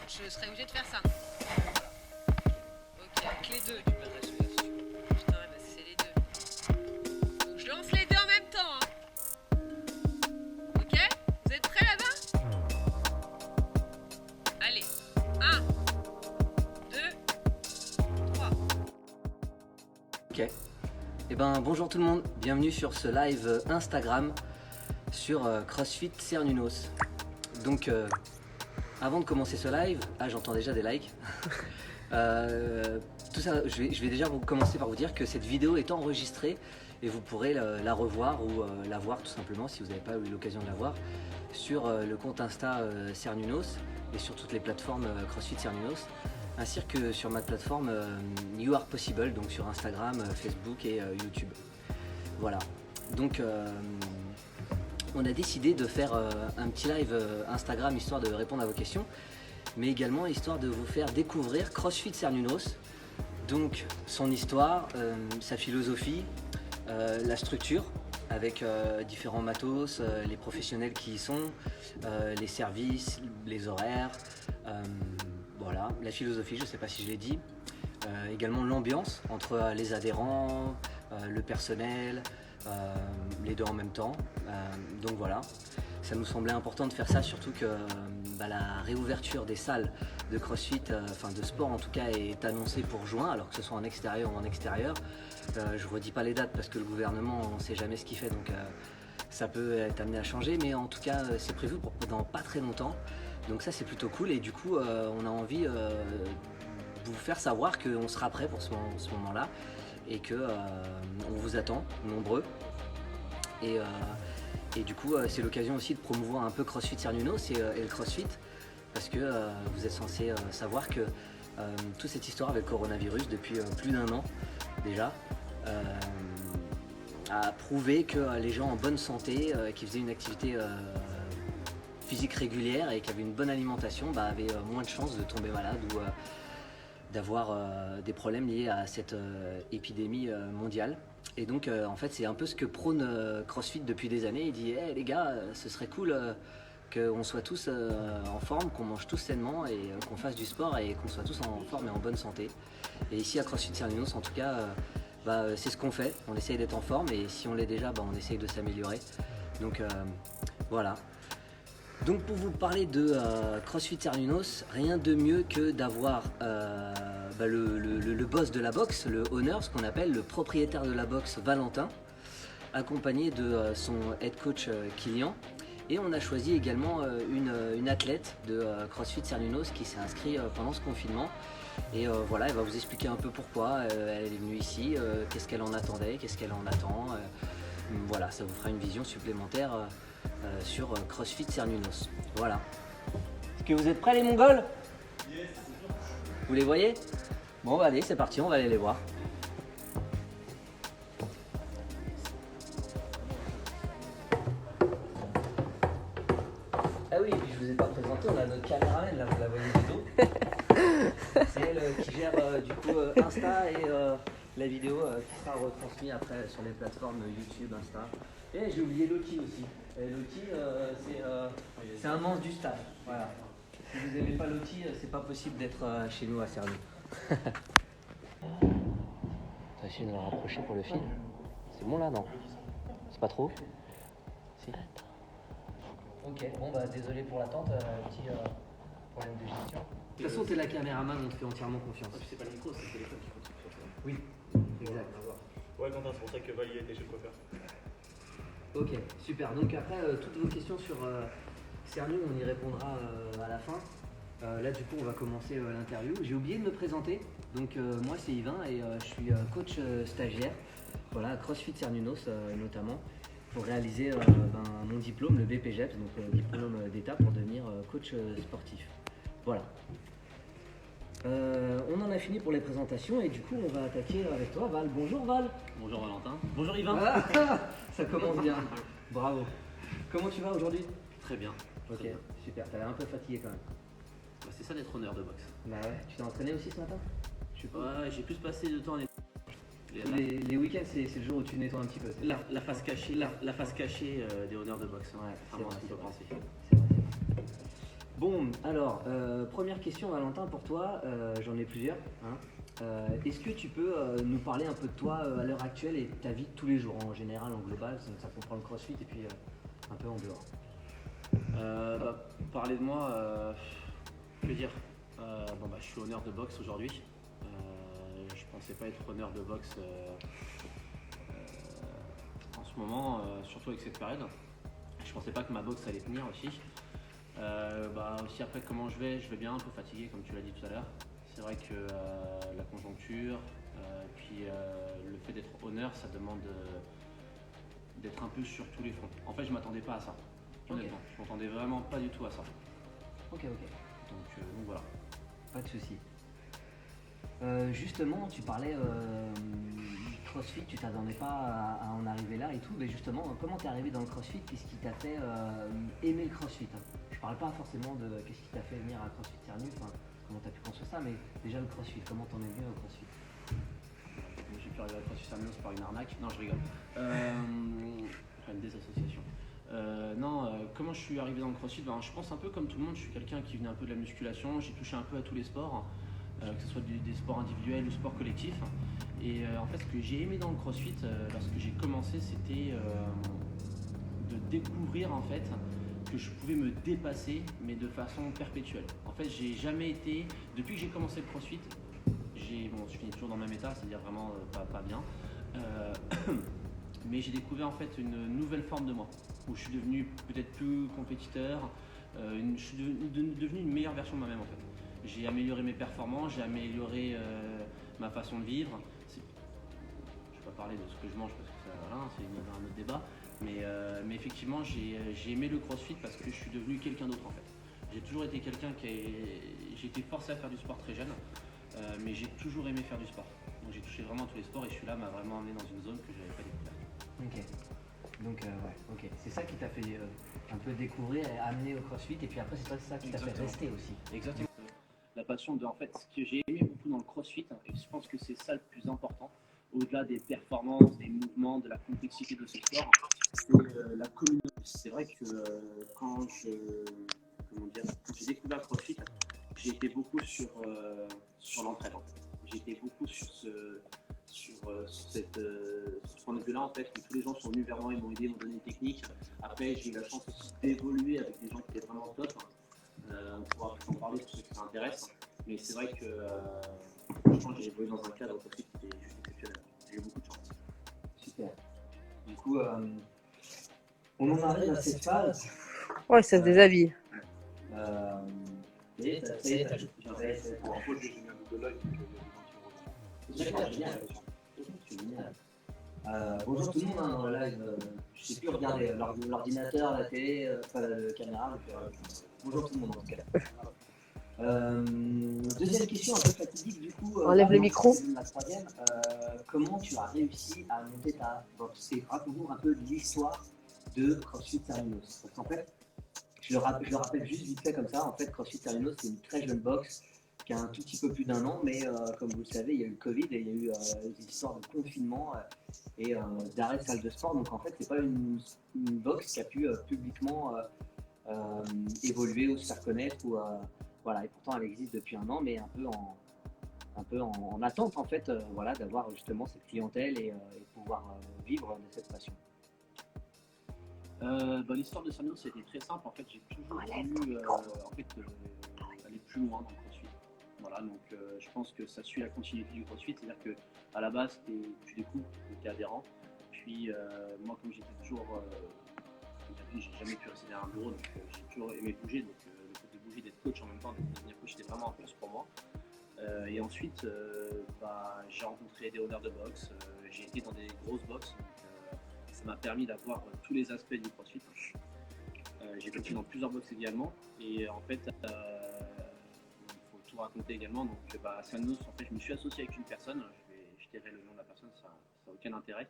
je serais obligée de faire ça. Ok, avec les deux, tu verras, putain, bah c'est les deux. Donc je lance les deux en même temps. Hein. Ok? Vous êtes prêts là-bas? Allez, 1, 2, 3. Ok. Eh ben bonjour tout le monde, bienvenue sur ce live Instagram sur CrossFit Cernunnos. Donc avant de commencer ce live, j'entends déjà des likes. Tout ça, je vais déjà commencer par vous dire que cette vidéo est enregistrée et vous pourrez la revoir ou la voir tout simplement si vous n'avez pas eu l'occasion de la voir sur le compte Insta Cernunnos et sur toutes les plateformes CrossFit Cernunnos, ainsi que sur ma plateforme You Are Possible, donc sur Instagram, Facebook et YouTube. Voilà. Donc on a décidé de faire un petit live Instagram histoire de répondre à vos questions, mais également histoire de vous faire découvrir CrossFit Cernunnos, donc son histoire, sa philosophie, la structure avec différents matos, les professionnels qui y sont, les services, les horaires, voilà, la philosophie, je ne sais pas si je l'ai dit, également l'ambiance entre les adhérents, le personnel, les deux en même temps. Donc voilà, ça nous semblait important de faire ça, surtout que la réouverture des salles de CrossFit, enfin de sport en tout cas, est annoncée pour juin, alors que ce soit en extérieur ou en extérieur. Je ne redis pas les dates parce que le gouvernement, on ne sait jamais ce qu'il fait, donc ça peut être amené à changer, mais en tout cas c'est prévu pour dans pas très longtemps. Donc ça c'est plutôt cool, et du coup on a envie de vous faire savoir qu'on sera prêt pour ce moment-là et que on vous attend nombreux. Et du coup c'est l'occasion aussi de promouvoir un peu CrossFit Cernunnos et le CrossFit, parce que vous êtes censé savoir que toute cette histoire avec le coronavirus depuis plus d'un an déjà a prouvé que les gens en bonne santé qui faisaient une activité physique régulière et qui avaient une bonne alimentation avaient moins de chances de tomber malade ou d'avoir des problèmes liés à cette épidémie mondiale. Et donc en fait c'est un peu ce que prône CrossFit depuis des années. Il dit hey, les gars, ce serait cool qu'on soit tous en forme, qu'on mange tous sainement et qu'on fasse du sport et qu'on soit tous en forme et en bonne santé. Et ici à CrossFit Cernunnos en tout cas, c'est ce qu'on fait. On essaye d'être en forme, et si on l'est déjà, on essaye de s'améliorer. Donc voilà. Donc pour vous parler de CrossFit Cernunnos, rien de mieux que d'avoir le boss de la boxe, le owner, ce qu'on appelle le propriétaire de la boxe, Valentin, accompagné de son head coach Kylian. Et on a choisi également une athlète de CrossFit Cernunnos qui s'est inscrite pendant ce confinement. Et voilà, elle va vous expliquer un peu pourquoi elle est venue ici, qu'est-ce qu'elle en attendait, qu'est-ce qu'elle en attend. Voilà, ça vous fera une vision supplémentaire sur CrossFit Cernunnos. Voilà. Est-ce que vous êtes prêts les Mongols? Yes. Vous les voyez? Bon allez, c'est parti, on va aller les voir. Ah oui, puis je vous ai pas présenté, on a notre caméraman là, vous la voyez du dos. C'est elle qui gère du coup Insta et la vidéo qui sera retransmise après sur les plateformes YouTube, Insta. Et j'ai oublié Loki aussi. Et Loki, c'est un monstre du stade. Voilà. Si vous n'aimez pas Loki, c'est pas possible d'être chez nous à Cerny. On va essayer de me rapprocher pour le film. C'est bon là, non? C'est pas trop? Si. Ok, bon désolé pour l'attente, petit problème de gestion. De toute façon, t'es la caméraman, on te fait entièrement confiance. Ah, puis c'est pas le micro, c'est le téléphone qui compte sur ça. Oui, exact. Ouais, Quentin, c'est pour ça que Valie était chez le coiffeur. Ok, super. Donc après, toutes vos questions sur Cernu, on y répondra à la fin. Là, du coup, on va commencer l'interview. J'ai oublié de me présenter. Donc moi, c'est Yvain et je suis coach stagiaire, voilà, à CrossFit Cernunnos notamment, pour réaliser mon diplôme, le BPGEPS, donc diplôme d'État pour devenir coach sportif. Voilà. On en a fini pour les présentations et du coup on va attaquer avec toi Val. Bonjour Val. Bonjour Valentin. Bonjour Yvain. Ah, ça commence bien. Bravo. Comment tu vas aujourd'hui? Très bien. Ok, Très bien. super. T'as l'air un peu fatigué quand même. C'est ça d'être honneur de boxe. Bah ouais. Tu t'es entraîné aussi ce matin? Ouais, j'ai plus passé de temps Les week-ends c'est le jour où tu nettoies un petit peu. la face cachée, des honneurs de boxe. Ouais, Enfin, moi, c'est on peut vrai. penser. C'est vrai. Bon, alors, première question Valentin pour toi, j'en ai plusieurs. Hein. Est-ce que tu peux nous parler un peu de toi à l'heure actuelle et de ta vie de tous les jours en général, en global, donc ça comprend le crossfit et puis un peu en dehors. Parler de moi, je veux dire, je suis honneur de boxe aujourd'hui. Je pensais pas être honneur de boxe en ce moment, surtout avec cette période. Je pensais pas que ma boxe allait tenir aussi. Aussi après comment je vais bien, un peu fatigué comme tu l'as dit tout à l'heure. C'est vrai que la conjoncture, puis le fait d'être honneur, ça demande d'être un peu sur tous les fronts. En fait, je m'attendais pas à ça. Honnêtement, je m'attendais vraiment pas du tout à ça. Ok. Donc voilà. Pas de souci. Justement, tu parlais CrossFit, tu t'attendais pas à en arriver là et tout, mais justement, comment t'es arrivé dans le CrossFit? Qu'est-ce qui t'a fait aimer le CrossFit? Je parle pas forcément de qu'est-ce qui t'a fait venir à CrossFit Cernus, comment t'as pu construire ça, mais déjà le CrossFit, comment t'en es venu au CrossFit? J'ai pu arriver à CrossFit Cernus par une arnaque. Non, je rigole. Une désassociation. Comment je suis arrivé dans le CrossFit? Je pense un peu comme tout le monde, je suis quelqu'un qui venait un peu de la musculation, j'ai touché un peu à tous les sports, que ce soit des sports individuels ou sports collectifs. Et en fait, ce que j'ai aimé dans le CrossFit lorsque j'ai commencé, c'était de découvrir en fait que je pouvais me dépasser, mais de façon perpétuelle. En fait, j'ai jamais été, depuis que j'ai commencé le CrossFit, je finis toujours dans le même état, c'est-à-dire vraiment pas bien. Mais j'ai découvert en fait une nouvelle forme de moi, où je suis devenu peut-être plus compétiteur, je suis devenu une meilleure version de moi-même en fait. J'ai amélioré mes performances, j'ai amélioré ma façon de vivre. Je ne vais pas parler de ce que je mange parce que c'est un autre débat, mais effectivement j'ai aimé le CrossFit parce que je suis devenu quelqu'un d'autre en fait. J'ai toujours été quelqu'un j'ai été forcé à faire du sport très jeune, mais j'ai toujours aimé faire du sport. Donc j'ai touché vraiment tous les sports et celui-là m'a vraiment amené dans une zone que je n'avais pas découverte. Ok. Donc ok. C'est ça qui t'a fait un peu découvrir et amener au CrossFit et puis après c'est ça qui t'a fait rester aussi. Exactement. La passion en fait, ce que j'ai aimé beaucoup dans le CrossFit, et je pense que c'est ça le plus important, au-delà des performances, des mouvements, de la complexité de ce sport, c'est la communauté. C'est vrai que quand j'ai découvert le CrossFit, j'ai été beaucoup sur l'entraide. J'ai été beaucoup sur ce point de vue-là, en fait, que tous les gens sont venus vers moi, ils m'ont aidé, m'ont donné des techniques. Après, j'ai eu la chance aussi d'évoluer avec des gens qui étaient vraiment top. On pourra en parler pour ceux qui s'intéressent. Mais c'est vrai que franchement, j'ai évolué dans un cadre qui était juste exceptionnel. J'ai eu beaucoup de chance. Super. Du coup, on en arrive à cette phase. Ouais, ça se déshabille. Bonjour tout le monde dans le live. Je sais plus regarder l'ordinateur, la télé, la caméra. Bonjour tout le monde en tout cas. Deuxième question un peu fatidique du coup. Enlève le micro. La troisième, comment tu as réussi à monter ta boxe? Raconte-nous un peu l'histoire de CrossFit Cernus. Parce qu'en fait, je le rappelle juste vite fait comme ça, en fait CrossFit Cernus c'est une très jeune boxe qui a un tout petit peu plus d'un an, mais comme vous le savez, il y a eu le Covid et il y a eu des histoires de confinement et d'arrêt de salle de sport. Donc en fait, c'est pas une boxe qui a pu publiquement évoluer ou se faire connaître. Voilà, et pourtant elle existe depuis un an, mais un peu en attente en fait, d'avoir justement cette clientèle et pouvoir vivre de cette passion. L'histoire de Cernus, c'était très simple. En fait, j'ai toujours voulu aller plus loin dans le CrossFit. Voilà, donc je pense que ça suit la continuité du CrossFit, c'est-à-dire qu'à la base, tu découvres, tu es adhérent. Puis moi, comme j'étais toujours, j'ai jamais pu rester derrière un bureau, donc j'ai toujours aimé bouger. Donc le fait de bouger, d'être coach en même temps, de devenir coach, c'était vraiment un plus pour moi. Et ensuite, j'ai rencontré des honneurs de boxe, j'ai été dans des grosses boxes. Ça m'a permis d'avoir tous les aspects du CrossFit. J'ai coaché dans plusieurs boxes également et en fait, il faut tout raconter également. Donc à Cernus, en fait, je me suis associé avec une personne. Je tairai le nom de la personne, ça n'a aucun intérêt.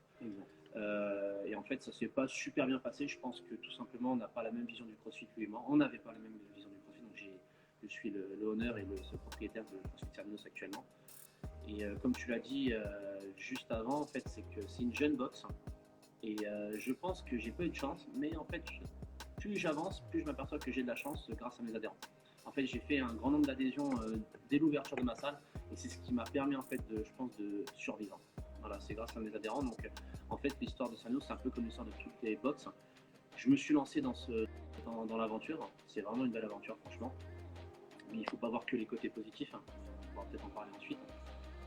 Et en fait, ça s'est pas super bien passé. Je pense que tout simplement, on n'a pas la même vision du CrossFit lui et moi. On n'avait pas la même vision du CrossFit, donc je suis le honneur et le propriétaire de CrossFit Cernus actuellement. Et comme tu l'as dit juste avant, en fait, c'est que c'est une jeune boxe. Et je pense que j'ai pas eu de chance, mais en fait, plus j'avance, plus je m'aperçois que j'ai de la chance grâce à mes adhérents. En fait, j'ai fait un grand nombre d'adhésions dès l'ouverture de ma salle et c'est ce qui m'a permis en fait, je pense, de survivre. Voilà, c'est grâce à mes adhérents. Donc, en fait, l'histoire de Cernunos, c'est un peu comme l'histoire de toutes les box. Je me suis lancé dans l'aventure. C'est vraiment une belle aventure, franchement. Mais il ne faut pas voir que les côtés positifs. On va peut-être en parler ensuite.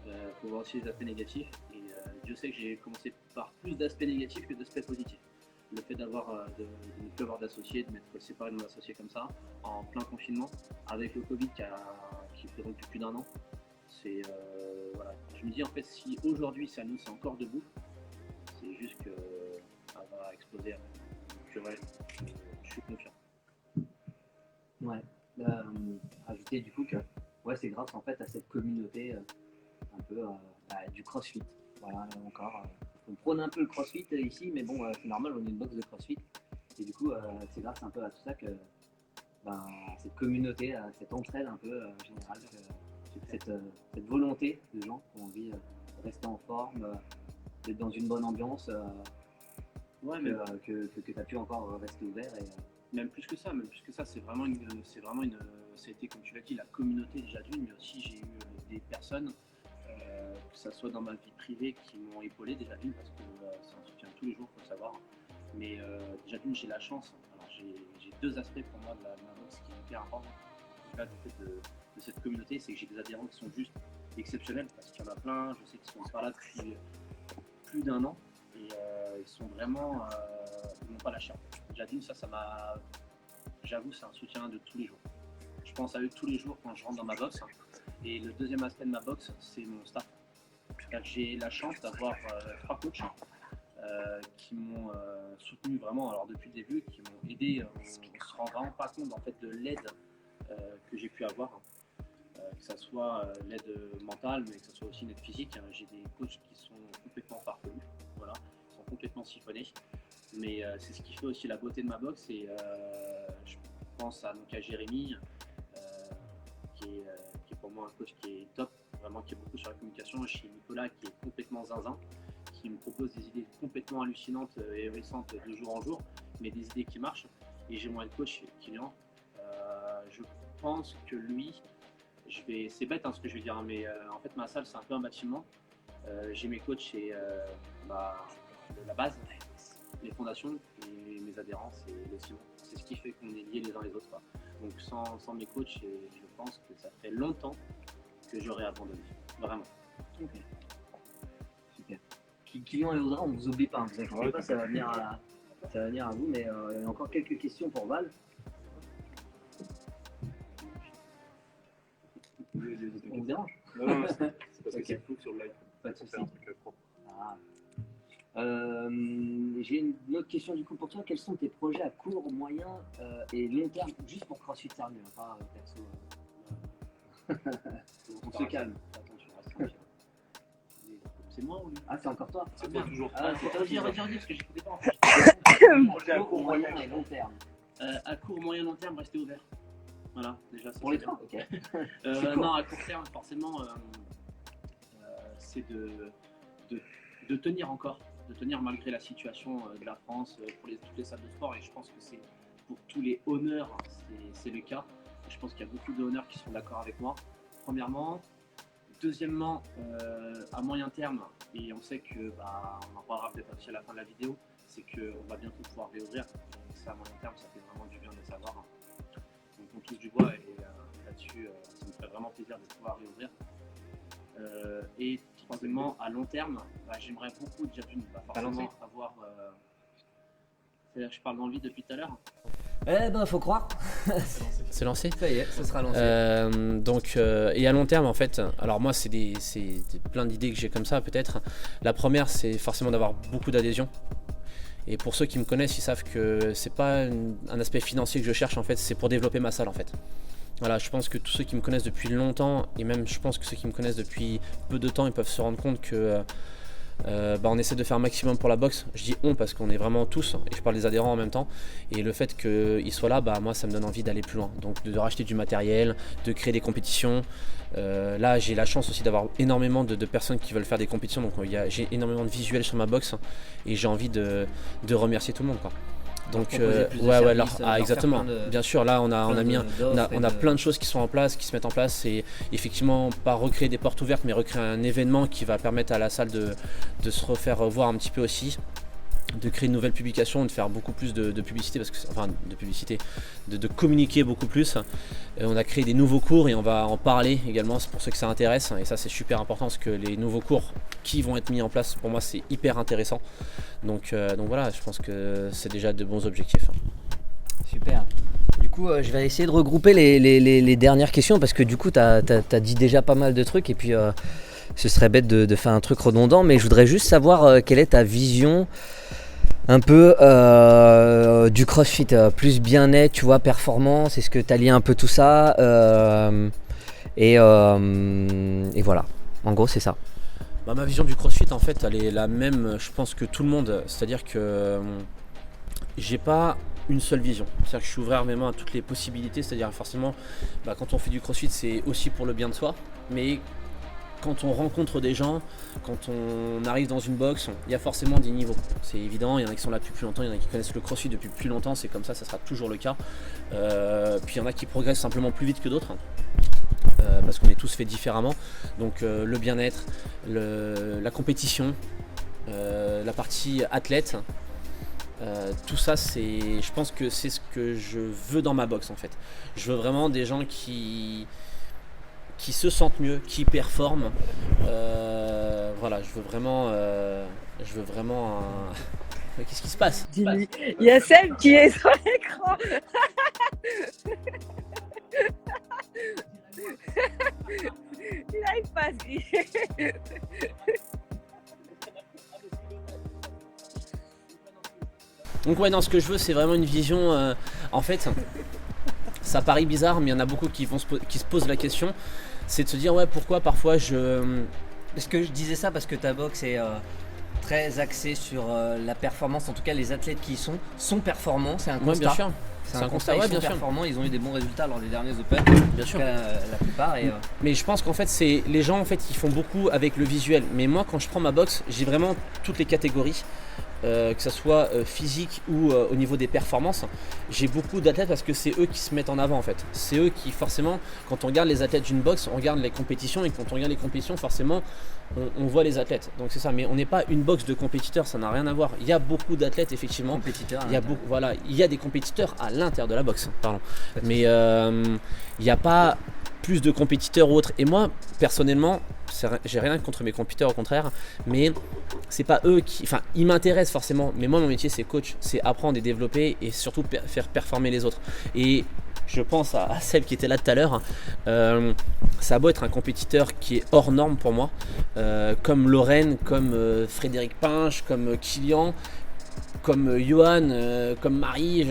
Il faut voir aussi les aspects négatifs. Et Dieu sait que j'ai commencé par plus d'aspects négatifs que d'aspects positifs. Le fait de ne plus avoir d'associés, de m'être séparé de mon associé comme ça, en plein confinement, avec le Covid qui fait donc depuis plus d'un an, c'est voilà. Je me dis en fait, si aujourd'hui Cernunos est encore debout, c'est juste que ça va exploser. Donc ouais, je suis confiant. Ouais. Ajouter du coup que ouais, c'est grâce en fait à cette communauté un peu du CrossFit. Voilà, encore. On prône un peu le CrossFit ici, mais bon, c'est normal, on est une box de CrossFit. Et du coup, c'est grâce un peu à tout ça que cette communauté, cette entraide un peu générale, cette volonté de gens qui ont envie de rester en forme, d'être dans une bonne ambiance, Ouais, que tu as pu encore rester ouvert. Et, même plus que ça, ça a été comme tu l'as dit, la communauté déjà d'une, mais aussi j'ai eu des personnes, que ça soit dans ma vie privée, qui m'ont épaulé déjà d'une, parce que c'est un soutien tous les jours, faut le savoir. Mais déjà d'une, j'ai la chance. Alors j'ai deux aspects pour moi de ma boxe qui est hyper important. Là, du fait de cette communauté, c'est que j'ai des adhérents qui sont juste exceptionnels, parce qu'il y en a plein, je sais qu'ils sont pas là depuis plus d'un an, et ils sont vraiment, ils n'ont pas lâché. Déjà d'une, ça m'a, j'avoue, c'est un soutien de tous les jours. Je pense à eux tous les jours quand je rentre dans ma box. Et le deuxième aspect de ma box, c'est mon staff. J'ai la chance d'avoir 3 coachs qui m'ont soutenu vraiment, alors depuis le début, qui m'ont aidé. On ne se rend vraiment pas compte en fait de l'aide que j'ai pu avoir, que ce soit l'aide mentale, mais que ce soit aussi une aide physique. J'ai des coachs qui sont complètement farfelus, voilà, qui sont complètement siphonnés. Mais c'est ce qui fait aussi la beauté de ma box. Et je pense à Jérémy, qui est pour moi un coach qui est top, vraiment qui est beaucoup sur la communication. Chez Nicolas, qui est complètement zinzin, qui me propose des idées complètement hallucinantes et récentes de jour en jour, mais des idées qui marchent. Et j'ai mon head coach, Kylian. Je pense que lui, c'est bête ce que je vais dire, mais en fait ma salle c'est un peu un bâtiment. J'ai mes coachs et la base, les fondations, et mes adhérents c'est le ciment. C'est ce qui fait qu'on est liés les uns les autres, quoi. Donc sans mes coachs, je pense que ça fait longtemps que j'aurais abandonné, vraiment. Ok. Super. Kylian et Audra, on ne vous oublie pas, vous inquiétez pas, ça va venir à vous, mais il y a encore quelques questions pour Val. On vous dérange? Non, c'est parce que Ok. c'est flou sur le live. Pas de C'est souci. un truc propre. Ah. J'ai une autre question du coup pour toi. Quels sont tes projets à court, moyen et long terme, juste pour CrossFit Cernunos, pas perso. On se calme. Attention, reste tranquille. C'est moi ou lui? Ah, c'est encore toi? C'est toi toujours. Ah, c'est toi aussi. Redire, parce que j'écoutais pas en fait. À court, moyen et long terme. À court, moyen, long terme, rester ouvert. Voilà, déjà ça. Pour les c'est trois, bien. ok. Non, à court terme, forcément, c'est de tenir encore, de tenir malgré la situation de la France pour toutes les salles de sport. Et je pense que c'est pour tous les honneurs, c'est le cas. Je pense qu'il y a beaucoup de honneurs qui sont d'accord avec moi. Premièrement. Deuxièmement, à moyen terme, et on sait que, on en parlera peut-être aussi à la fin de la vidéo, c'est qu'on va bientôt pouvoir réouvrir. Donc ça, à moyen terme, ça fait vraiment du bien de le savoir. Donc on touche du bois et là-dessus, ça me ferait vraiment plaisir de pouvoir réouvrir. Et troisièmement, à long terme, j'aimerais beaucoup déjà forcément avoir... C'est-à-dire que je parle d'envie depuis tout à l'heure. Eh ben, faut croire. C'est lancé. Ça y est, ce sera lancé. Et à long terme en fait, alors moi c'est plein d'idées que j'ai comme ça peut-être. La première c'est forcément d'avoir beaucoup d'adhésion. Et pour ceux qui me connaissent, ils savent que c'est pas un aspect financier que je cherche en fait, c'est pour développer ma salle en fait. Voilà, je pense que tous ceux qui me connaissent depuis longtemps, et même je pense que ceux qui me connaissent depuis peu de temps, ils peuvent se rendre compte que on essaie de faire un maximum pour la boxe. Je dis on parce qu'on est vraiment tous, et je parle des adhérents en même temps, et le fait qu'ils soient là, moi ça me donne envie d'aller plus loin, donc de racheter du matériel, de créer des compétitions. Là j'ai la chance aussi d'avoir énormément de personnes qui veulent faire des compétitions, donc j'ai énormément de visuels sur ma boxe et j'ai envie de remercier tout le monde, quoi. Donc proposer plus de ouais, services, leur faire exactement. plein de- Bien sûr, là on a plein mis on a d'offres plein de choses qui sont en place, qui se mettent en place. Et effectivement pas recréer des portes ouvertes, mais recréer un événement qui va permettre à la salle de se refaire voir un petit peu aussi, de créer une nouvelle publication, de faire beaucoup plus de publicité, de communiquer beaucoup plus. Et on a créé des nouveaux cours et on va en parler également, c'est pour ceux que ça intéresse. Et ça c'est super important parce que les nouveaux cours qui vont être mis en place, pour moi c'est hyper intéressant. Donc voilà, je pense que c'est déjà de bons objectifs. Super. Du coup, je vais essayer de regrouper les dernières questions parce que du coup, tu as dit déjà pas mal de trucs et puis ce serait bête de faire un truc redondant, mais je voudrais juste savoir quelle est ta vision un peu du CrossFit, plus bien-être, tu vois, performance, est-ce que tu as lié un peu tout ça et voilà, en gros c'est ça. Bah, ma vision du CrossFit en fait elle est la même je pense que tout le monde, c'est-à-dire que j'ai pas une seule vision, c'est-à-dire que je suis ouvert vraiment à toutes les possibilités, c'est-à-dire forcément quand on fait du CrossFit c'est aussi pour le bien de soi, mais quand on rencontre des gens, quand on arrive dans une box, il y a forcément des niveaux. C'est évident, il y en a qui sont là depuis plus longtemps, il y en a qui connaissent le CrossFit depuis plus longtemps, c'est comme ça sera toujours le cas. Puis il y en a qui progressent simplement plus vite que d'autres, parce qu'on est tous faits différemment. Donc le bien-être, la compétition, la partie athlète, tout ça, je pense que c'est ce que je veux dans ma box en fait. Je veux vraiment des gens qui se sentent mieux, qui performent. Voilà, je veux vraiment Mais qu'est-ce qui se passe? Il y a Seb qui est sur l'écran. Il n'arrive pas à se griller. Donc ouais, non, ce que je veux, c'est vraiment une vision. En fait, ça paraît bizarre, mais il y en a beaucoup qui se posent la question. C'est de se dire, ouais, pourquoi parfois Est-ce que je disais ça parce que ta box est très axée sur la performance, en tout cas les athlètes qui y sont performants, c'est un constat. Ouais, bien sûr. C'est un constat, ouais, ils bien sont sûr. performants, ils ont eu des bons résultats lors des derniers Open, Bien sûr. la plupart. Et, Mais je pense qu'en fait, c'est les gens en fait qui font beaucoup avec le visuel. Mais moi, quand je prends ma box, j'ai vraiment toutes les catégories. Que ce soit physique ou au niveau des performances, j'ai beaucoup d'athlètes parce que c'est eux qui se mettent en avant en fait. C'est eux qui forcément, quand on regarde les athlètes d'une box, on regarde les compétitions et quand on regarde les compétitions, forcément, on voit les athlètes. Donc c'est ça, mais on n'est pas une box de compétiteurs, ça n'a rien à voir. Il y a beaucoup d'athlètes effectivement. compétiteurs. Il y a des compétiteurs à l'intérieur de la box, pardon. Mais il n'y a pas plus de compétiteurs ou autres. Et moi, personnellement, j'ai rien contre mes compétiteurs, au contraire, mais c'est pas eux qui. Enfin, ils m'intéressent forcément, mais moi, mon métier, c'est coach, c'est apprendre et développer et surtout faire performer les autres. Et je pense à celle qui était là tout à l'heure, ça a beau être un compétiteur qui est hors norme pour moi, comme Lorraine, comme Frédéric Pinche, comme Kylian, comme Johan, comme Marie,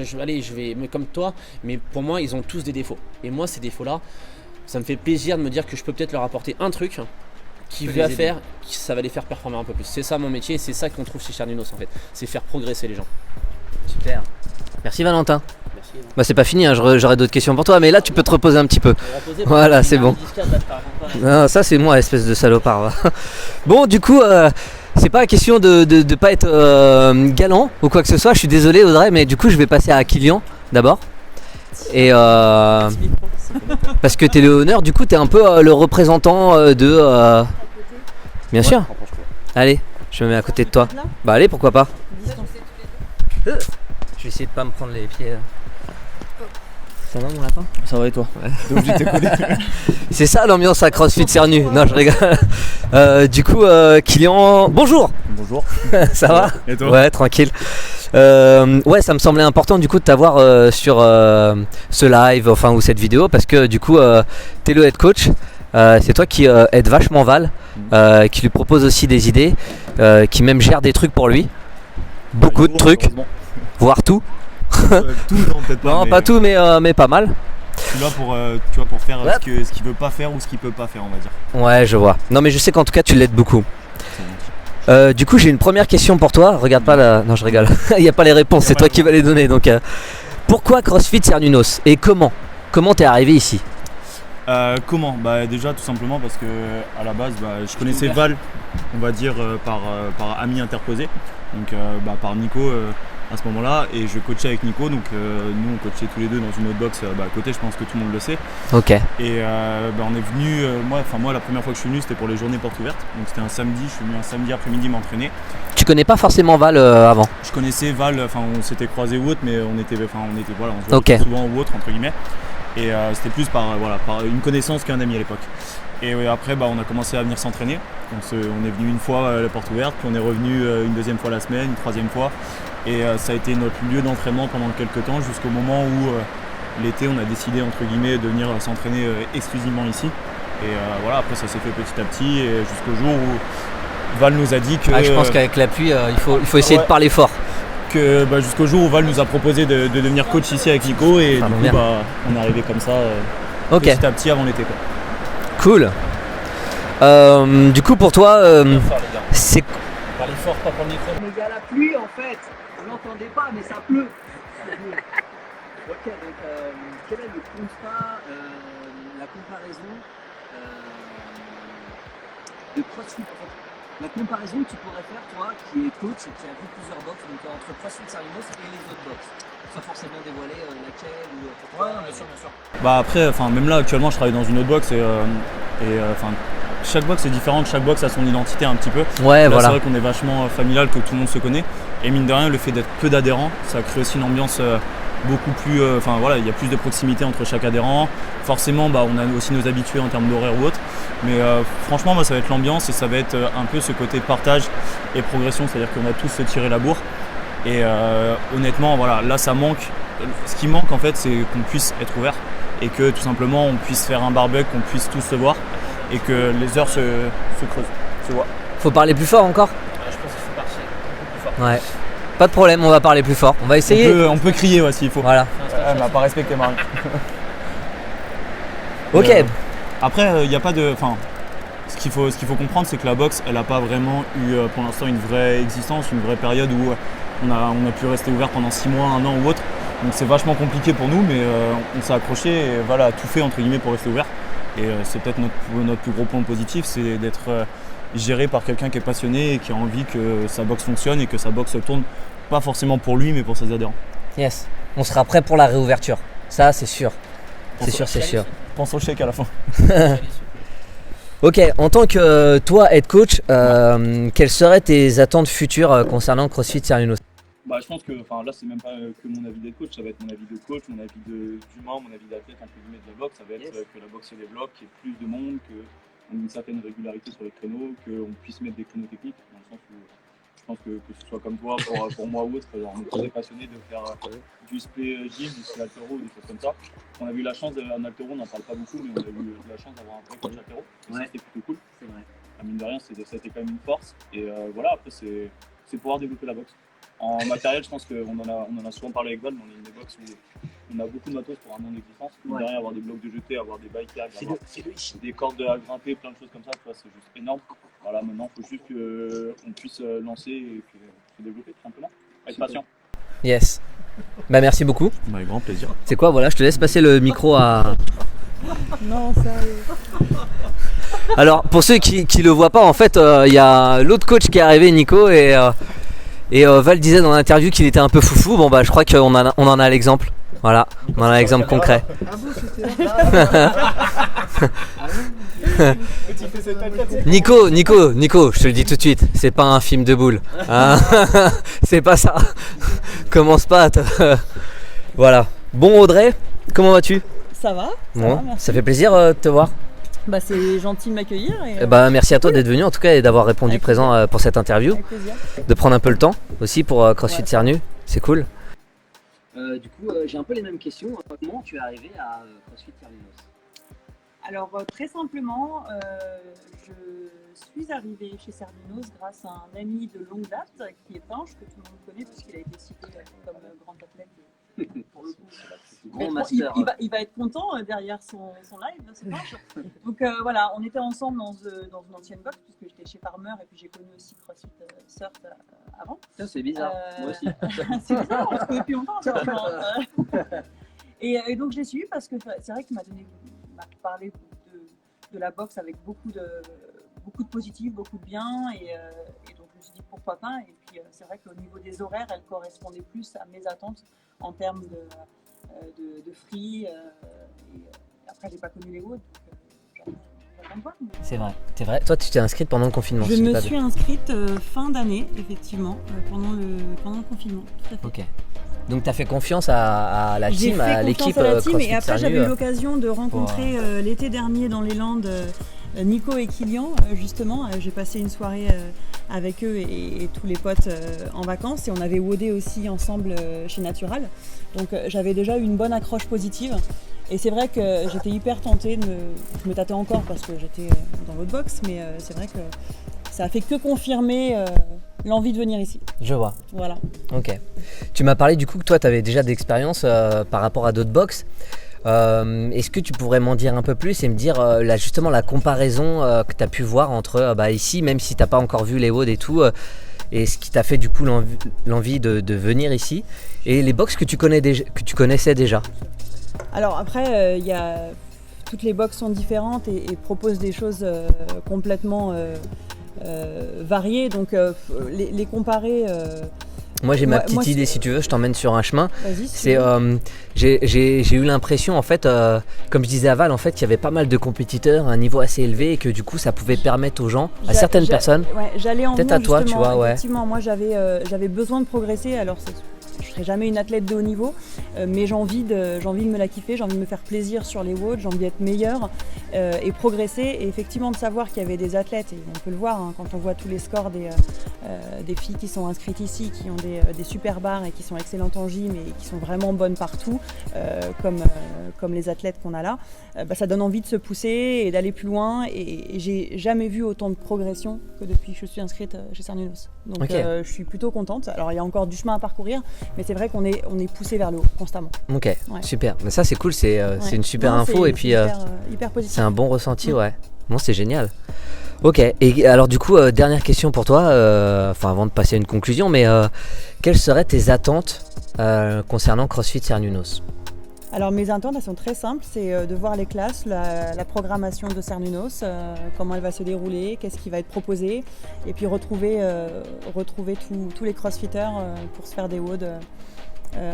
mais comme toi, mais pour moi, ils ont tous des défauts. Et moi, ces défauts-là, ça me fait plaisir de me dire que je peux peut-être leur apporter un truc qui va faire, ça va les faire performer un peu plus. C'est ça mon métier et c'est ça qu'on trouve chez Cernunnos en fait. C'est faire progresser les gens. Super. Merci Valentin. Merci. Bah c'est pas fini, hein, j'aurais d'autres questions pour toi, mais là tu peux te reposer un petit peu. Voilà, c'est bon. Non, ça c'est moi, espèce de salopard. Bon, du coup, c'est pas question de pas être galant ou quoi que ce soit. Je suis désolé Audrey, mais du coup je vais passer à Kylian d'abord. Et parce que t'es le honneur, du coup t'es un peu le représentant de. Bien sûr. Allez, je me mets à côté de toi. Bah allez, pourquoi pas. Je vais essayer de pas me prendre les pieds. Ça va mon lapin? Ça va et toi? C'est ça l'ambiance à CrossFit Cernu. Non, je rigole. Du coup, Kylian, bonjour. Bonjour. Ça va? Et toi? Ouais, tranquille. Ouais, ça me semblait important du coup de t'avoir sur ce live, enfin ou cette vidéo, parce que du coup, t'es le head coach. C'est toi qui aide vachement Val, qui lui propose aussi des idées, qui même gère des trucs pour lui. Beaucoup de trucs, voire tout. Tout, non, peut-être pas. Non, mais pas tout, mais pas mal. Je suis là pour, tu vois, pour faire ce qu'il veut pas faire ou ce qu'il peut pas faire, on va dire. Ouais, je vois. Non, mais je sais qu'en tout cas, tu l'aides beaucoup. Du coup, j'ai une première question pour toi. Regarde pas là. Non, je rigole. Il n'y a pas les réponses, c'est toi qui vas les donner. Donc, pourquoi CrossFit Cernunnos et comment t'es arrivé ici? Comment? Bah déjà tout simplement parce que à la base je connaissais Val, on va dire par ami interposé, donc par Nico à ce moment-là et je coachais avec Nico, donc nous on coachait tous les deux dans une autre box à côté, je pense que tout le monde le sait. Ok. Et on est venu, moi la première fois que je suis venu c'était pour les journées portes ouvertes, donc c'était un samedi, je suis venu un samedi après-midi m'entraîner. Tu connais pas forcément Val avant? Je connaissais Val, on s'était croisés ou autre, mais on se voyait souvent ou autre entre guillemets. Et c'était plus par une connaissance qu'un ami à l'époque. Et après on a commencé à venir s'entraîner. On est venu une fois à la porte ouverte, puis on est revenu une deuxième fois la semaine, une troisième fois. Et ça a été notre lieu d'entraînement pendant quelques temps, jusqu'au moment où l'été on a décidé entre guillemets de venir s'entraîner exclusivement ici. Et après ça s'est fait petit à petit et jusqu'au jour où Val nous a dit que... je pense qu'avec l'appui, il faut essayer de parler fort. Jusqu'au jour où Val nous a proposé de devenir coach ici avec Nico et du coup on est arrivé comme ça petit à petit avant l'été. Cool. Du coup pour toi, c'est... Parlez fort, pas prendre le micro. Mais il y a la pluie en fait, vous n'entendez pas mais ça pleut. Ok, donc quel est le constat, la comparaison de CrossFit en fait? La comparaison que tu pourrais faire, toi, qui es coach et qui a vu plusieurs box, donc entre CrossFit Sarninos et les autres box, sans forcément dévoiler laquelle ou pourquoi. Ouais, bien sûr, bien sûr. Après, même là actuellement, je travaille dans une autre box et chaque box est différente, chaque box a son identité un petit peu. Ouais, là, voilà. C'est vrai qu'on est vachement familial, que tout le monde se connaît. Et mine de rien, le fait d'être peu d'adhérents, ça crée aussi une ambiance beaucoup plus. Il y a plus de proximité entre chaque adhérent. Forcément, on a aussi nos habitués en termes d'horaire ou autre. Mais franchement, moi, ça va être l'ambiance et ça va être un peu ce côté partage et progression, c'est-à-dire qu'on va tous se tirer la bourre. Et honnêtement, là, ça manque. Ce qui manque, en fait, c'est qu'on puisse être ouvert et que tout simplement, on puisse faire un barbecue, qu'on puisse tous se voir et que les heures se creusent, se voient. Faut parler plus fort encore? Je pense qu'il faut partir un peu plus fort. Ouais. Pas de problème, on va parler plus fort. On va essayer. On peut crier s'il faut. Voilà. Elle m'a pas respecté Marie. Ok. Après, il n'y a pas de. Ce qu'il faut comprendre, c'est que la boxe, elle n'a pas vraiment eu pour l'instant une vraie existence, une vraie période où on a pu rester ouvert pendant 6 mois, 1 an ou autre. Donc c'est vachement compliqué pour nous, mais on s'est accroché et a tout fait entre guillemets pour rester ouvert. Et c'est peut-être notre plus gros point positif, c'est d'être géré par quelqu'un qui est passionné et qui a envie que sa boxe fonctionne et que sa boxe tourne, pas forcément pour lui, mais pour ses adhérents. Yes. On sera prêt pour la réouverture. Ça, c'est sûr. C'est sûr. Pense au chèque à la fin. Ok, en tant que toi, head coach, quelles seraient tes attentes futures concernant CrossFit Sarninos? Je pense que là c'est même pas que mon avis d'être coach, ça va être mon avis de coach, mon avis d'humain, mon avis d'athlète entre guillemets de la boxe. Ça va être que la boxe se développe, qu'il y ait plus de monde, qu'on ait une certaine régularité sur les créneaux, qu'on puisse mettre des créneaux techniques, dans le sens où je pense que ce soit comme toi, pour moi ou autre, on est très passionné de faire du spé gym, du spé altéro, des choses comme ça. On a eu la chance en altéro, on n'en parle pas beaucoup, mais on a eu la chance d'avoir un vrai coach altéro, et ça c'était plutôt cool. C'est vrai. Mine de rien, c'était quand même une force, et après c'est pouvoir développer la boxe. En matériel, je pense qu'on en a souvent parlé avec Val, mais on est une box où on a beaucoup de matos pour un an d'existence. Derrière, avoir des blocs de jeté, avoir des bike tags, avoir des cordes à grimper, plein de choses comme ça, c'est juste énorme. Maintenant, il faut juste qu'on puisse lancer et se développer tout simplement. Être patient. Yes. Merci beaucoup. Avec grand plaisir. C'est quoi, je te laisse passer le micro à... Non, sérieux. Alors, pour ceux qui le voient pas, en fait, il y a l'autre coach qui est arrivé, Nico, et Val disait dans l'interview qu'il était un peu foufou. Je crois qu'on en a l'exemple. Voilà, on en a l'exemple concret. Nico, je te le dis tout de suite, c'est pas un film de boule. Hein. C'est pas ça. Commence pas à te... Voilà. Bon Audrey, comment vas-tu? Ça va? Bon, merci. ça fait plaisir de te voir. C'est gentil de m'accueillir. Merci à toi d'être venu en tout cas et d'avoir répondu présent pour cette interview. Avec plaisir. De prendre un peu le temps aussi pour CrossFit Sarnu, c'est cool. Du coup, j'ai un peu les mêmes questions. Comment tu es arrivé à CrossFit Sarninos? Alors très simplement, je suis arrivée chez Sarninos grâce à un ami de longue date qui est Pinche, que tout le monde connaît puisqu'il a été cité comme grand athlète. Pour le coup, Grand master. il va être content derrière son live, c'est Pinche. Donc on était ensemble dans une ancienne box puisque j'étais chez Farmer et puis j'ai connu aussi CrossFit Surf avant. C'est bizarre, moi aussi. C'est bizarre, on se connaît depuis longtemps. Et donc je l'ai suivi parce que c'est vrai qu'il m'a parlé de la boxe avec beaucoup de positif, beaucoup de bien, et donc je me suis dit pourquoi pas. Et puis c'est vrai qu'au niveau des horaires, elle correspondait plus à mes attentes en termes de free. Et après, j'ai pas connu les WOD, donc j'attends de voir. C'est vrai. Toi, tu t'es inscrite pendant le confinement. Je me suis inscrite fin d'année, effectivement, pendant le confinement. Tout à fait. Ok. Donc tu as fait confiance à la team, à l'équipe CrossFit et après Sernu, j'avais eu l'occasion de rencontrer l'été dernier dans les Landes Nico et Kylian justement. J'ai passé une soirée avec eux et tous les potes en vacances et on avait WODé aussi ensemble chez Natural. Donc j'avais déjà eu une bonne accroche positive et c'est vrai que j'étais hyper tentée, je me tâtais encore parce que j'étais dans l'autre box, mais c'est vrai que ça a fait que confirmer l'envie de venir ici. Je vois. Voilà. Ok. Tu m'as parlé du coup que toi tu avais déjà d'expérience par rapport à d'autres box. Est-ce que tu pourrais m'en dire un peu plus et me dire justement la comparaison que tu as pu voir entre ici, même si tu n'as pas encore vu les WOD et tout, et ce qui t'a fait du coup l'envie de venir ici, et les box que tu connaissais déjà? Alors après, toutes les box sont différentes et proposent des choses complètement variées, donc les comparer... Moi j'ai ma petite idée, si tu veux, je t'emmène sur un chemin. Vas-y, C'est j'ai eu l'impression en fait, comme je disais à Val, en fait, qu'il y avait pas mal de compétiteurs à un niveau assez élevé et que du coup ça pouvait permettre aux gens, à certaines personnes, j'allais en peut-être venir, à toi, tu vois, ouais. Effectivement, moi j'avais besoin de progresser. Alors je serai jamais une athlète de haut niveau, mais j'ai envie de me la kiffer, j'ai envie de me faire plaisir sur les WOD, j'ai envie d'être meilleure et progresser. Et effectivement de savoir qu'il y avait des athlètes, et on peut le voir quand on voit tous les scores des filles qui sont inscrites ici, qui ont des super barres et qui sont excellentes en gym et qui sont vraiment bonnes partout, comme les athlètes qu'on a là, ça donne envie de se pousser et d'aller plus loin. Et j'ai jamais vu autant de progression que depuis que je suis inscrite chez Sernunos. Donc Okay. je suis plutôt contente. Alors il y a encore du chemin à parcourir, mais c'est vrai qu'on est poussé vers le haut constamment. Ok, Ouais. super. Mais ça c'est cool, c'est une super Non, info c'est et puis hyper positif. c'est un bon ressenti, ouais. Bon, c'est génial. Ok, et alors du coup, dernière question pour toi, avant de passer à une conclusion, mais quelles seraient tes attentes concernant CrossFit Sernunos? Alors mes attentes, elles sont très simples, c'est de voir les classes, la programmation de Sernunos, comment elle va se dérouler, qu'est-ce qui va être proposé, et puis retrouver tous les crossfitters pour se faire des WOD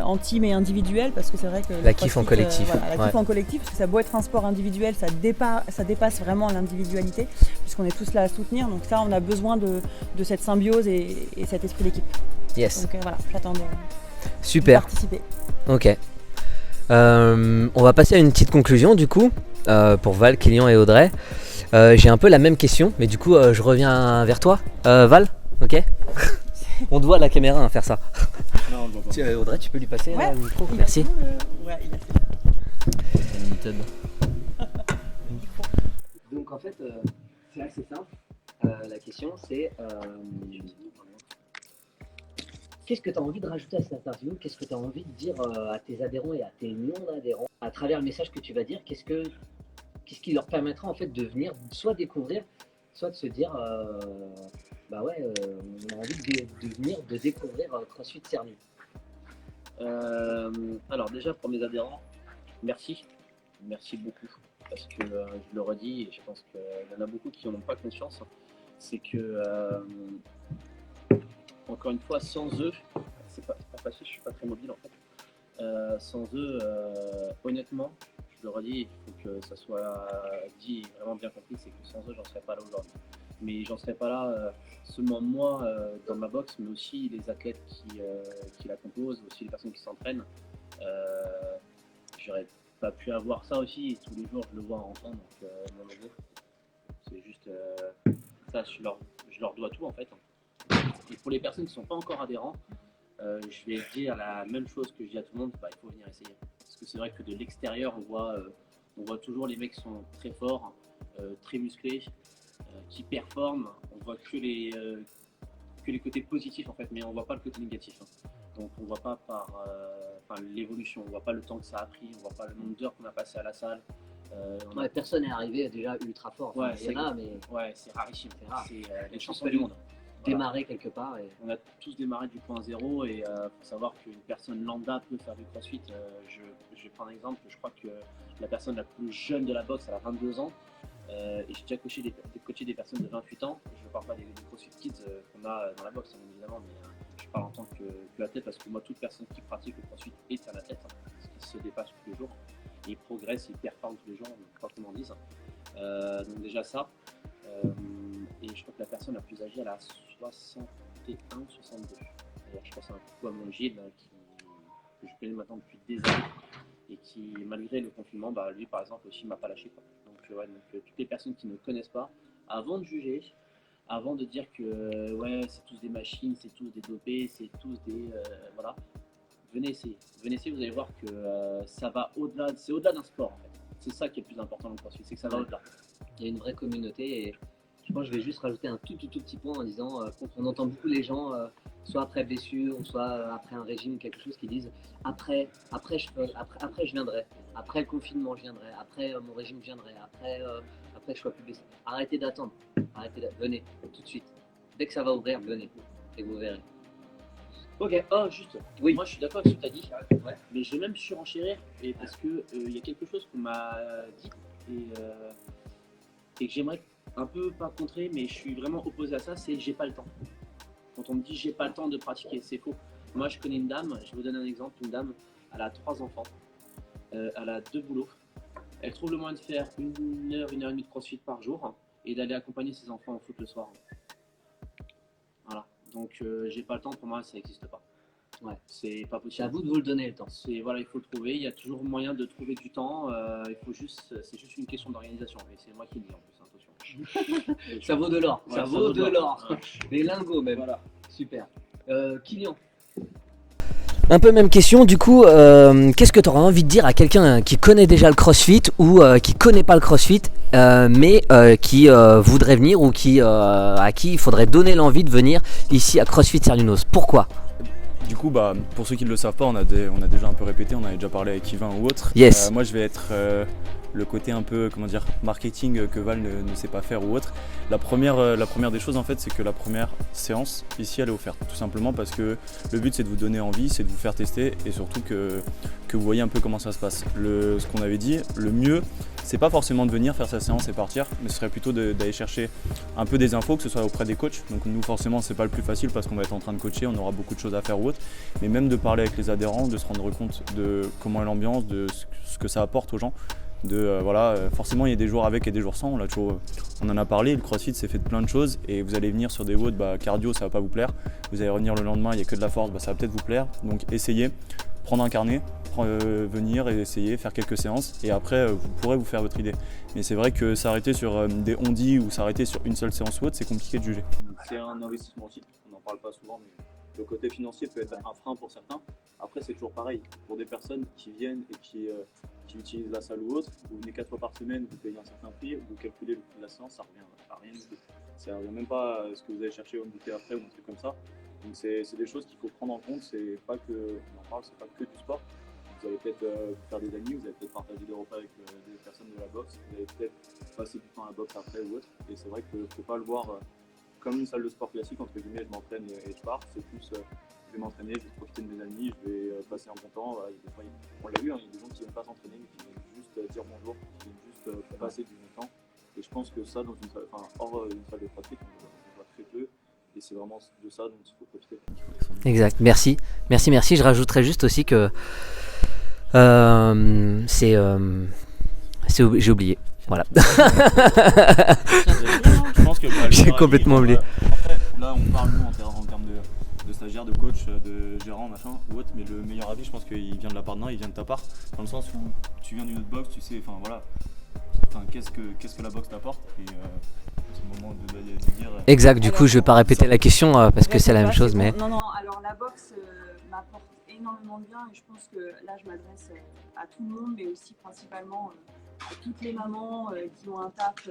en team et individuel, parce que c'est vrai que La kiff en collectif. la kiff en collectif, parce que ça a beau être un sport individuel, ça dépasse vraiment l'individualité, puisqu'on est tous là à soutenir, donc ça on a besoin de cette symbiose et cet esprit d'équipe. Yes. Donc voilà, j'attends de Super. participer. Ok. On va passer à une petite conclusion du coup, pour Val, Kylian et Audrey. J'ai un peu la même question, mais du coup je reviens vers toi. Val, ok. On doit à la caméra faire ça. Non, bon, bon. Audrey, tu peux lui passer Ouais. le micro? Il a Merci. tout, ouais, il a fait Limited. Donc en fait, c'est assez simple. La question c'est qu'est-ce que tu as envie de rajouter à cette interview? Qu'est-ce que tu as envie de dire à tes adhérents et à tes non-adhérents à travers le message que tu vas dire? Qu'est-ce qui leur permettra en fait de venir soit découvrir, soit de se dire on a envie de venir, de découvrir CrossFit Sernu? Alors déjà pour mes adhérents, merci beaucoup, parce que je le redis et je pense qu'il y en a beaucoup qui n'en ont pas conscience, c'est que encore une fois, sans eux, c'est pas facile, je suis pas très mobile en fait. Sans eux, honnêtement, je le redis, il faut que ça soit dit et vraiment bien compris, c'est que sans eux, j'en serais pas là aujourd'hui. Mais j'en serais pas là seulement moi dans ma box, mais aussi les athlètes qui la composent, aussi les personnes qui s'entraînent. J'aurais pas pu avoir ça aussi, et tous les jours je le vois en temps, donc mon logo. C'est juste ça, je leur dois tout en fait. Et pour les personnes qui ne sont pas encore adhérents, je vais dire la même chose que je dis à tout le monde, il faut venir essayer. Parce que c'est vrai que de l'extérieur, on voit toujours les mecs qui sont très forts, très musclés, qui performent. On voit que les côtés positifs en fait, mais on ne voit pas le côté négatif. Donc on ne voit pas l'évolution, on ne voit pas le temps que ça a pris, on ne voit pas le nombre d'heures qu'on a passé à la salle. Personne n'est arrivé déjà ultra fort. Ouais, il y en a, mais ouais, c'est rarissime. C'est rare. C'est les Chance champions du monde. démarrer quelque part. Et... On a tous démarré du point zéro et il faut savoir qu'une personne lambda peut faire du crossfit. Je vais prendre un exemple, je crois que la personne la plus jeune de la boxe, elle a 22 ans. Et j'ai déjà coaché des personnes de 28 ans. Je ne parle pas des CrossFit Kids qu'on a dans la boxe, bien évidemment, mais je parle en tant qu'athlète parce que moi, toute personne qui pratique le CrossFit est un athlète, parce qu'il se dépasse tous les jours. Et il progresse, il performe tous les jours, quoi qu'on en dise. Donc déjà ça. Et je crois que la personne la plus âgée, elle a 61, 62. D'ailleurs, je pense à un coup à mon Gilles, que je connais maintenant depuis des années, et qui, malgré le confinement, lui par exemple aussi m'a pas lâché, quoi. Donc toutes les personnes qui ne connaissent pas, avant de juger, avant de dire que ouais, c'est tous des machines, c'est tous des dopés, c'est tous des voilà, venez essayer, vous allez voir que ça va au-delà, c'est au-delà d'un sport en fait. C'est ça qui est le plus important dans le CrossFit, c'est que ça va au-delà. Il y a une vraie communauté et je pense que je vais juste rajouter un tout petit point en disant on entend beaucoup les gens soit après blessure ou soit après un régime ou quelque chose qui disent après je viendrai, après le confinement je viendrai, après mon régime je viendrai, après je sois plus blessé. Arrêtez d'attendre, venez tout de suite. Dès que ça va ouvrir, venez et vous verrez. Ok, juste, Oui. Moi je suis d'accord avec ce que tu as dit, Ouais. mais je vais même surenchérir parce que il y a quelque chose qu'on m'a dit et que j'aimerais un peu pas contrer, mais je suis vraiment opposé à ça, c'est j'ai pas le temps. Quand on me dit j'ai pas le temps de pratiquer, c'est faux. Moi je connais une dame, je vais vous donner un exemple, une dame, elle a 3 enfants, elle a 2 boulots, elle trouve le moyen de faire 1 heure, 1 heure et demie de CrossFit par jour et d'aller accompagner ses enfants au foot le soir. Voilà, donc j'ai pas le temps, pour moi ça n'existe pas. Ouais. C'est pas C'est possible. à vous de vous le donner le temps. Voilà, il faut le trouver, il y a toujours moyen de trouver du temps, c'est juste une question d'organisation, et c'est moi qui le dis en plus, attention. Ça vaut de l'or, Ouais, ça vaut de l'or. Ouais. Des lingots même. Voilà. Super. Kylian. Un peu même question, du coup, qu'est-ce que tu auras envie de dire à quelqu'un qui connaît déjà le CrossFit ou qui connaît pas le CrossFit, mais qui voudrait venir ou à qui il faudrait donner l'envie de venir ici à CrossFit Cernunnos? Pourquoi? Du coup, pour ceux qui ne le savent pas, on a déjà un peu répété, on avait déjà parlé avec Yvain ou autre. Yes. Moi, je vais être le côté un peu, marketing que Val ne sait pas faire ou autre. La première des choses, en fait, c'est que la première séance, ici, elle est offerte. Tout simplement parce que le but, c'est de vous donner envie, c'est de vous faire tester et surtout que vous voyez un peu comment ça se passe. Ce qu'on avait dit, le mieux, c'est pas forcément de venir faire sa séance et partir, mais ce serait plutôt d'aller chercher un peu des infos, que ce soit auprès des coachs. Donc nous, forcément, c'est pas le plus facile parce qu'on va être en train de coacher, on aura beaucoup de choses à faire ou autre, mais même de parler avec les adhérents, de se rendre compte de comment est l'ambiance, de ce que ça apporte aux gens. Forcément il y a des jours avec et des jours sans, on en a parlé, le CrossFit c'est fait de plein de choses et vous allez venir sur des WOD, cardio ça va pas vous plaire, vous allez revenir le lendemain, il n'y a que de la force, ça va peut-être vous plaire, donc essayez, prendre un carnet, venir et essayer, faire quelques séances et après vous pourrez vous faire votre idée. Mais c'est vrai que s'arrêter sur des on-dit ou s'arrêter sur une seule séance ou autre, c'est compliqué de juger. C'est un investissement aussi, on n'en parle pas souvent, mais le côté financier peut être un frein pour certains. Après, c'est toujours pareil. Pour des personnes qui viennent et qui utilisent la salle ou autre, vous venez 4 fois par semaine, vous payez un certain prix, vous calculez le prix de la séance, ça revient à rien du tout. Ça ne revient même pas à ce que vous allez chercher au goûter après ou un truc comme ça. Donc c'est des choses qu'il faut prendre en compte. C'est pas que, on en parle, c'est pas que du sport. Vous allez peut-être faire des amis, vous allez peut-être partager des repas avec des personnes de la boxe, vous allez peut-être passer du temps à la boxe après ou autre. Et c'est vrai qu'il ne faut pas le voir comme une salle de sport classique, entre guillemets, je m'entraîne et je pars. C'est plus, je vais m'entraîner, je vais profiter de mes amis, je vais passer un bon temps. Voilà, on l'a vu, il y a des gens qui ne viennent pas s'entraîner, mais qui viennent juste dire bonjour, qui viennent juste passer du bon temps. Et je pense que ça, dans une salle, hors une salle de pratique, on voit très peu. Et c'est vraiment de ça dont il faut profiter. Exact, merci. Je rajouterais juste aussi que j'ai oublié. Voilà. Je pense que J'ai complètement oublié. Après, là, on parle nous en termes de stagiaire, de coach, de gérant, machin ou autre, mais le meilleur avis, je pense qu'il vient de la part d'un, il vient de ta part, dans le sens où tu viens d'une autre boxe, tu sais, qu'est-ce que la boxe t'apporte et c'est le moment de dire. Exact, du coup, je vais pas répéter la question parce que c'est la même chose, mais. Non, alors la boxe m'apporte énormément de bien et je pense que là, je m'adresse à tout le monde, mais aussi principalement à toutes les mamans qui ont un taf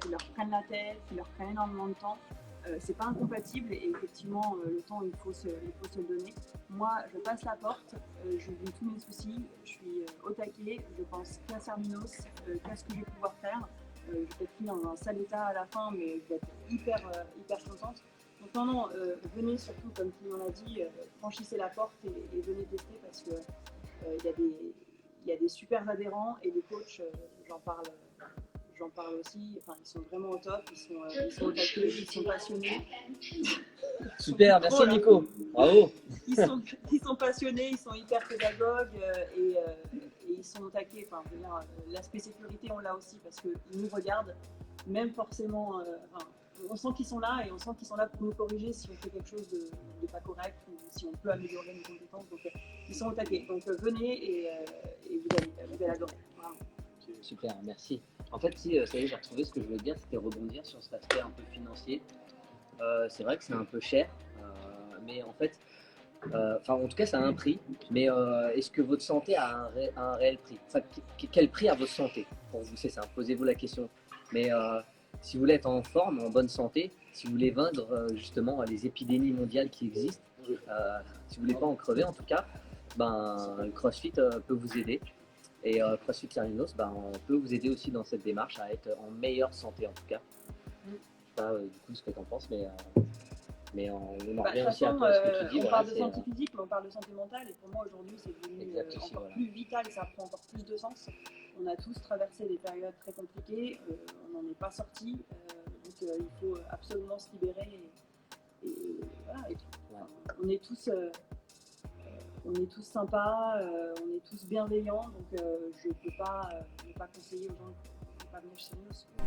qui leur prennent la tête, qui leur prennent énormément de temps. C'est pas incompatible et effectivement, le temps, il faut se le donner. Moi, je passe la porte, je vis tous mes soucis, je suis au taquet, je pense qu'à Cernunnos, qu'à ce que je vais pouvoir faire. Je vais peut-être finir dans un sale état à la fin, mais je vais être hyper contente. Donc non, venez surtout, comme tout le monde a dit, franchissez la porte et venez tester parce que il y a des super adhérents et les coachs, j'en parle j'en parle aussi. Enfin, ils sont vraiment au top, ils sont au taquet, ils sont passionnés. Super, merci Nico. Bravo. Ils sont passionnés, ils sont hyper pédagogues et ils sont au taquet. Enfin, je veux dire, l'aspect sécurité, on l'a aussi parce qu'ils nous regardent, même forcément. On sent qu'ils sont là et on sent qu'ils sont là pour nous corriger si on fait quelque chose de pas correct ou si on peut améliorer nos compétences. Donc, ils sont au taquet. Donc, venez et vous allez adorer. Vraiment. Super, merci. En fait, si, ça y est, j'ai retrouvé ce que je voulais dire, c'était rebondir sur cet aspect un peu financier. C'est vrai que c'est un peu cher, mais en fait, en tout cas, ça a un prix. Mais est-ce que votre santé a un réel prix? Enfin, quel prix a votre santé? Pour vous, c'est ça, posez-vous la question. Mais si vous voulez être en forme, en bonne santé, si vous voulez vaincre justement les épidémies mondiales qui existent, si vous voulez pas en crever en tout cas, le CrossFit peut vous aider. Et CrossFit Cernunnos, on peut vous aider aussi dans cette démarche à être en meilleure santé en tout cas. Je sais pas du coup ce que tu en penses, mais on en revient aussi à ce que tu dis. On parle de santé physique, mais on parle de santé mentale. Et pour moi aujourd'hui, c'est devenu encore plus vital et ça prend encore plus de sens. On a tous traversé des périodes très compliquées, on n'en est pas sortis. Donc il faut absolument se libérer. Et voilà. On est tous sympas, on est tous bienveillants, donc je ne peux pas conseiller aux gens de ne pas venir chez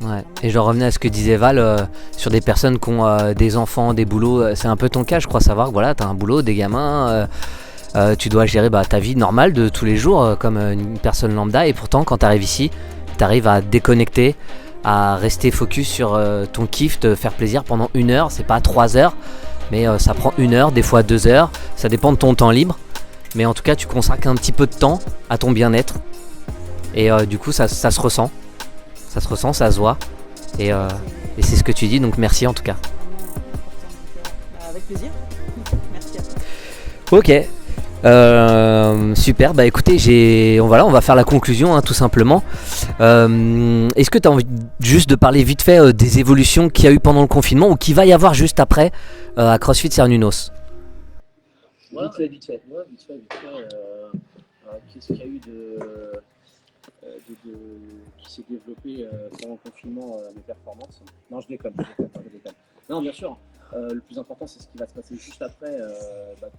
nous. Ouais. Et je revenais à ce que disait Val sur des personnes qui ont des enfants, des boulots. C'est un peu ton cas, je crois savoir que voilà, tu as un boulot, des gamins, tu dois gérer ta vie normale de tous les jours comme une personne lambda. Et pourtant, quand tu arrives ici, tu arrives à déconnecter, à rester focus sur ton kiff, te faire plaisir pendant 1 heure. C'est pas 3 heures, mais ça prend 1 heure, des fois 2 heures. Ça dépend de ton temps libre. Mais en tout cas, tu consacres un petit peu de temps à ton bien-être. Et du coup, ça se ressent. Ça se ressent, ça se voit. Et c'est ce que tu dis, donc merci en tout cas. Avec plaisir. Merci à toi. Ok. Super. Écoutez, on va faire la conclusion, tout simplement. Est-ce que tu as envie juste de parler vite fait des évolutions qu'il y a eu pendant le confinement ou qu'il va y avoir juste après à CrossFit Cernunnos? Vite fait. Qu'est-ce qu'il y a eu qui s'est développé pendant le confinement, mes performances? Non, je déconne. Non, bien sûr. Le plus important, c'est ce qui va se passer juste après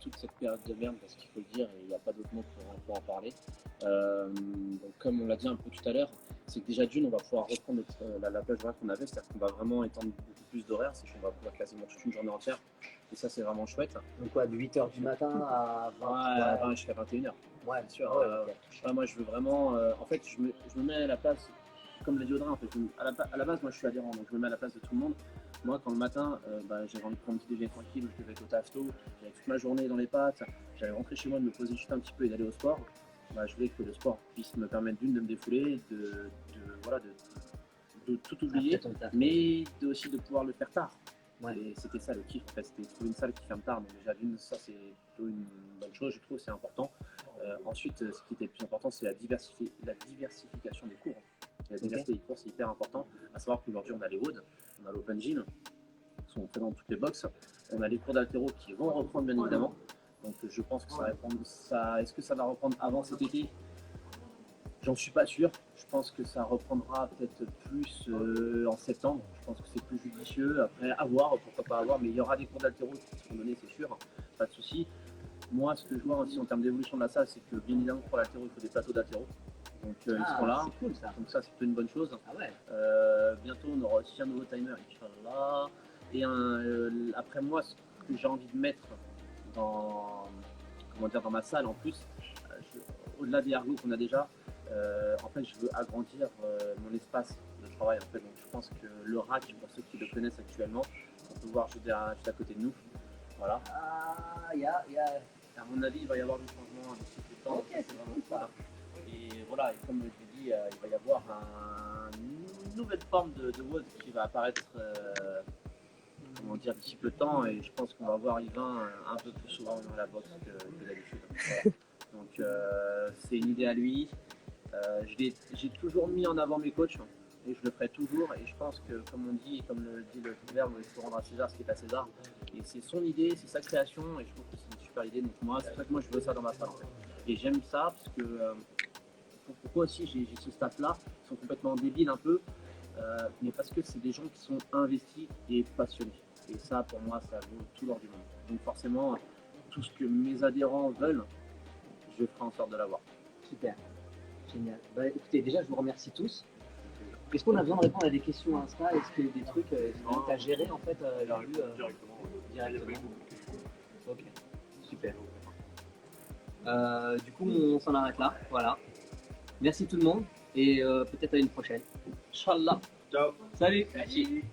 toute cette période de merde, parce qu'il faut le dire, et il n'y a pas d'autre mot pour en parler. Donc, comme on l'a dit un peu tout à l'heure, c'est que déjà d'une, on va pouvoir reprendre la plage horaire qu'on avait, c'est-à-dire qu'on va vraiment étendre beaucoup plus d'horaires, c'est qu'on va pouvoir quasiment toute une journée entière, et ça c'est vraiment chouette. Donc quoi, de 8h du matin à 20h? Ouais, jusqu'à 21h. Ouais, bien sûr. Ouais. Moi je veux vraiment, en fait je me mets à la place, comme l'a dit Audrey, en fait, à la base moi je suis adhérent, donc je me mets à la place de tout le monde. Moi quand le matin j'avais envie de prendre un petit déjeuner tranquille, je devais être au taf tôt, j'avais toute ma journée dans les pattes, j'allais rentrer chez moi, de me poser juste un petit peu et d'aller au sport. Je voulais que le sport puisse me permettre de me défouler, de tout oublier, mais aussi de pouvoir le faire tard. Ouais. Et c'était ça le kiff, en fait, c'était trouver une salle qui ferme tard. Donc déjà d'une, ça c'est plutôt une bonne chose, je trouve, c'est important. Ensuite, ce qui était le plus important, c'est la diversification des cours. La diversité des cours, c'est hyper important. À savoir qu'aujourd'hui, on a les WOD, on a l'Open Gym, qui sont présents dans toutes les boxes. On a les cours d'haltéro qui vont reprendre, bien évidemment. Donc je pense que ça va reprendre. Est-ce que ça va reprendre avant cet été? J'en suis pas sûr. Je pense que ça reprendra peut-être plus en septembre. Je pense que c'est plus judicieux. Après, à voir, pourquoi pas avoir. Mais il y aura des cours d'haltéro qui seront donnés, c'est sûr. Pas de souci. Moi, ce que je vois aussi en termes d'évolution de la salle, c'est que bien évidemment pour l'haltéro, il faut des plateaux d'haltéro. Donc ils seront là. C'est cool, ça. Donc ça, c'est plutôt une bonne chose. Ah ouais. Bientôt, on aura aussi un nouveau timer, Inch'Allah. Et après moi, ce que j'ai envie de mettre dans ma salle en plus, au-delà des ergos qu'on a déjà, en fait je veux agrandir mon espace de travail en fait. Donc je pense que le rack, pour ceux qui le connaissent actuellement, on peut voir juste à côté de nous. Voilà. À mon avis, il va y avoir du changement d'ici peu de temps. Okay, c'est vraiment ça. Et voilà, et comme je l'ai dit, il va y avoir une nouvelle forme de WOD qui va apparaître d'ici peu de temps, et je pense qu'on va voir Yvain un peu plus souvent dans la boxe que d'habitude. Voilà. Donc c'est une idée à lui. J'ai toujours mis en avant mes coachs et je le ferai toujours, et je pense que comme on dit, comme le dit le proverbe, il faut rendre à César ce qui est à César, et c'est son idée, c'est sa création, et je trouve que c'est une super idée. Donc moi, c'est pour ça que moi je veux ça dans ma salle en fait. Et j'aime ça parce que pourquoi aussi j'ai ce staff là, ils sont complètement débiles un peu, mais parce que c'est des gens qui sont investis et passionnés. Et ça, pour moi, ça vaut tout l'or du monde. Donc forcément, tout ce que mes adhérents veulent, je ferai en sorte de l'avoir. Super, génial. Bah, écoutez, déjà, je vous remercie tous. Est-ce qu'on a besoin de répondre à des questions Insta? Est-ce qu'il y a des trucs que tu as gérés en fait Directement. directement? Ok, super. Du coup, on s'en arrête là. Voilà. Merci tout le monde et peut-être à une prochaine. Inch'Allah. Ciao. Salut. Merci.